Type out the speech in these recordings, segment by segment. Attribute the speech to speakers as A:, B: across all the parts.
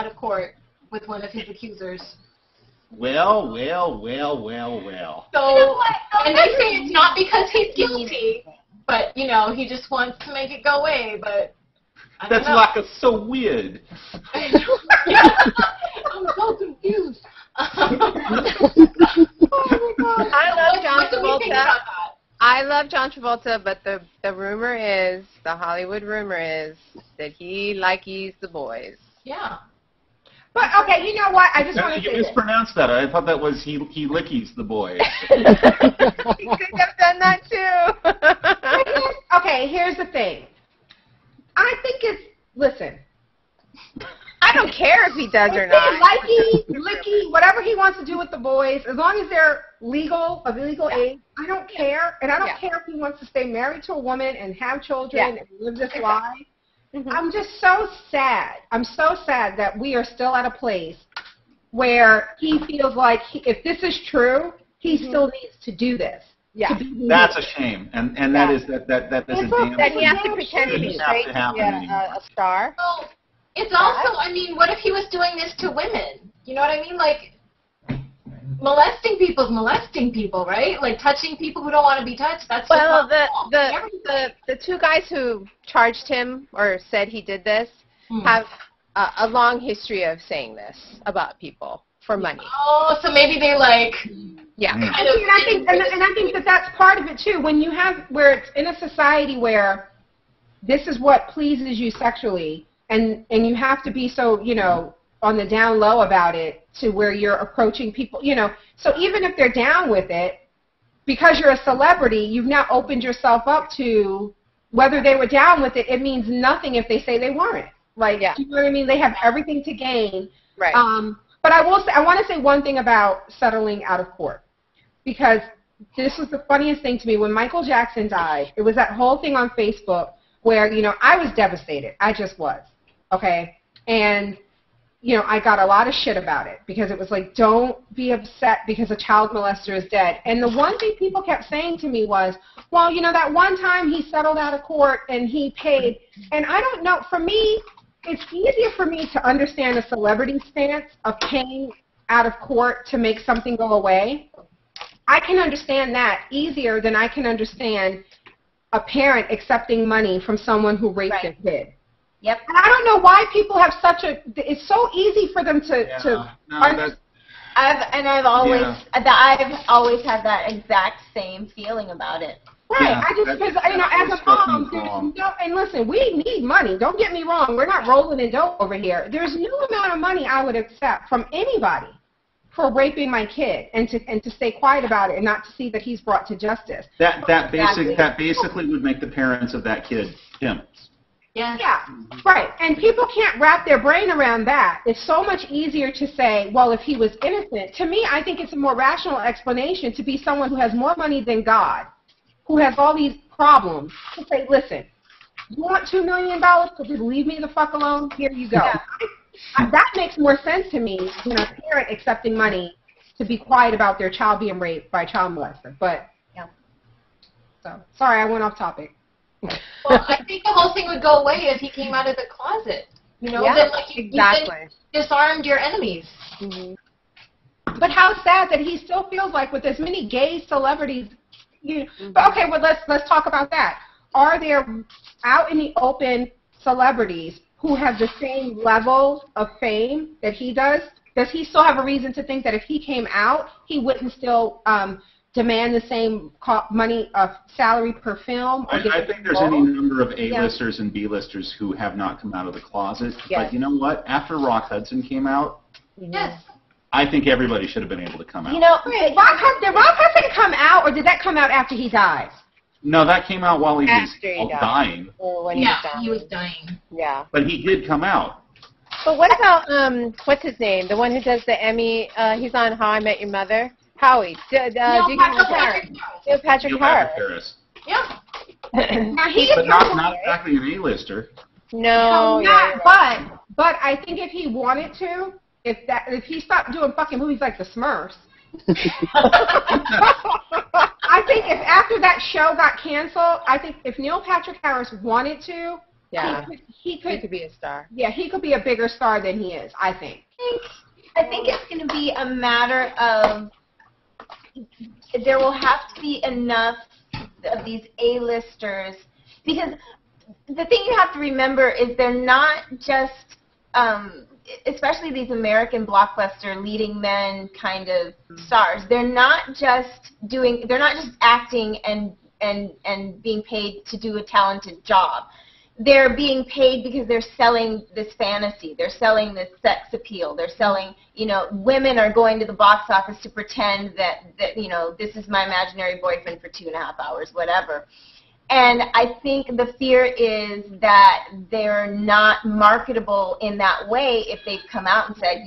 A: out of court with one of his accusers.
B: Well. So,
A: and they say it's not because he's guilty, but, you know, he just wants to make it go away, but I don't know.
B: Like so weird.
A: I'm so confused.
C: Oh my God. I love John Travolta. I love John Travolta, but the rumor is, the Hollywood rumor is, that he likes the boys.
A: Yeah.
D: But, okay, you know what? I just want to say
B: You mispronounced that. I thought that was he lickies the boys.
C: He could have done that, too.
D: Okay, here's the thing. I think it's, listen.
C: I don't care if he does or not.
D: Likey, licky, whatever he wants to do with the boys, as long as they're legal, of legal age, I don't care. And I don't care if he wants to stay married to a woman and have children and live this life. I'm just so sad. I'm so sad that we are still at a place where he feels like if this is true, he still needs to do this.
C: Yeah.
B: That's a shame. And that is that is a damn
C: that he has to pretend to be straight to be a star.
A: Well, it's also, I mean, what if he was doing this to women? You know what I mean? Like, molesting people's molesting people, right? Like, touching people who don't want to be touched, that's just not wrong.
C: The two guys who charged him or said he did this have a long history of saying this about people for money.
A: Oh, so maybe they like...
C: Yeah.
D: And I think that that's part of it, too. When you have, where it's in a society where this is what pleases you sexually, and you have to be so, you know, on the down low about it to where you're approaching people, you know. So even if they're down with it, because you're a celebrity, you've now opened yourself up to whether they were down with it. It means nothing if they say they weren't. Like, you know what I mean? They have everything to gain.
C: Right.
D: But I will say, I want to say one thing about settling out of court, because this was the funniest thing to me. When Michael Jackson died, it was that whole thing on Facebook where, you know, I was devastated. I just was. Okay? And, you know, I got a lot of shit about it because it was like, don't be upset because a child molester is dead. And the one thing people kept saying to me was, well, you know, that one time he settled out of court and he paid. And I don't know. For me, it's easier for me to understand a celebrity stance of paying out of court to make something go away. I can understand that easier than I can understand a parent accepting money from someone who raped their kid.
E: Yep.
D: And I don't know why people have such a. It's so easy for them to.
E: I've always had that exact same feeling about it.
D: Right. I just, because, you know, as a mom, there's no, and listen, we need money. Don't get me wrong. We're not rolling in dough over here. There's no amount of money I would accept from anybody for raping my kid, and to stay quiet about it and not to see that he's brought to justice.
B: That basically would make the parents of that kid pimps.
D: Yeah, right. And people can't wrap their brain around that. It's so much easier to say, well, if he was innocent. To me, I think it's a more rational explanation to be someone who has more money than God, who has all these problems, to say, listen, you want $2 million, so just leave me the fuck alone? Here you go. Yeah. That makes more sense to me than a parent accepting money to be quiet about their child being raped by a child molester. But, so, sorry, I went off topic.
A: Well, I think the whole thing would go away if he came out of the closet. You know, then like you disarmed your enemies.
D: But how sad that he still feels like with as many gay celebrities. But okay, well let's talk about that. Are there out in the open celebrities who have the same level of fame that he does? Does he still have a reason to think that if he came out, he wouldn't still demand the same money of salary per film?
B: I think there's any number of A-listers and B-listers who have not come out of the closet. But you know what? After Rock Hudson came out, I think everybody should have been able to come out.
D: You know, did Rock Hudson come out, or did that come out after he died?
B: No, that came out while he was dying.
C: Or when
A: he was dying.
C: Yeah.
B: But he did come out.
C: But what about, what's his name? The one who does the Emmy, he's on How I Met Your Mother? Howie. Neil Patrick Harris.
A: Yeah.
D: Now
B: but not exactly an A-lister.
C: No.
D: But I think if he wanted to, if he stopped doing fucking movies like The Smurfs, I think if after that show got canceled, I think if Neil Patrick Harris wanted to,
C: Yeah. He could be a star.
D: Yeah, he could be a bigger star than he is, I think.
E: I think it's going to be a matter of there will have to be enough of these A-listers, because the thing you have to remember is they're not just, especially these American blockbuster leading men kind of stars, they're not just acting and being paid to do a talented job. They're being paid because they're selling this fantasy. They're selling this sex appeal. They're selling, women are going to the box office to pretend that this is my imaginary boyfriend for 2.5 hours, whatever. And I think the fear is that they're not marketable in that way if they've come out and said,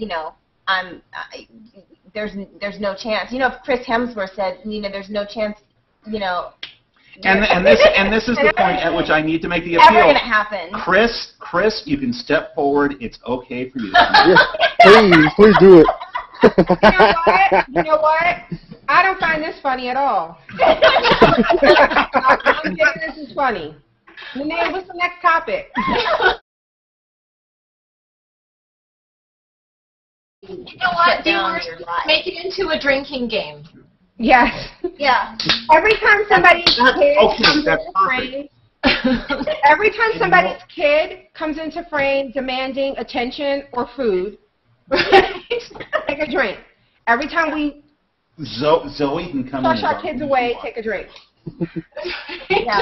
E: there's no chance. If Chris Hemsworth said, there's no chance,
B: And this is the point at which I need to make the appeal.
E: Never gonna happen.
B: Chris, you can step forward. It's okay for you to come
F: Yeah, please do it.
D: You know what? I don't find this funny at all. I'm thinking this is funny. Linnea, what's the next topic?
A: You know what? Viewers, make it into a drinking game.
D: Yes.
E: Yeah.
D: Every time somebody's kid comes into frame, every time somebody's kid comes into frame demanding attention or food, take a drink. Every time we
B: Zoe can come
D: push
B: in.
D: our kids away, take a drink.
E: Yeah.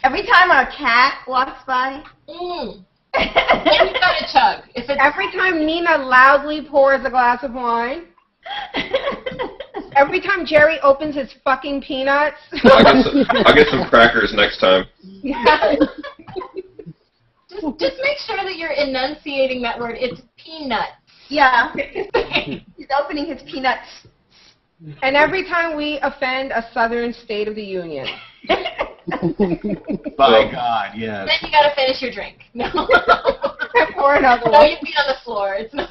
E: Every time our cat walks by.
A: Then you gotta chug.
D: Every time Nina loudly pours a glass of wine. Every time Jerry opens his fucking peanuts.
G: I'll get some crackers next time.
D: Yeah.
A: Just make sure that you're enunciating that word. It's peanuts.
E: Yeah. He's opening his peanuts.
D: And every time we offend a southern state of the union.
B: By God, yes.
A: Then you gotta finish your drink. No.
D: Pour another one.
A: No, you be on the floor. It's not.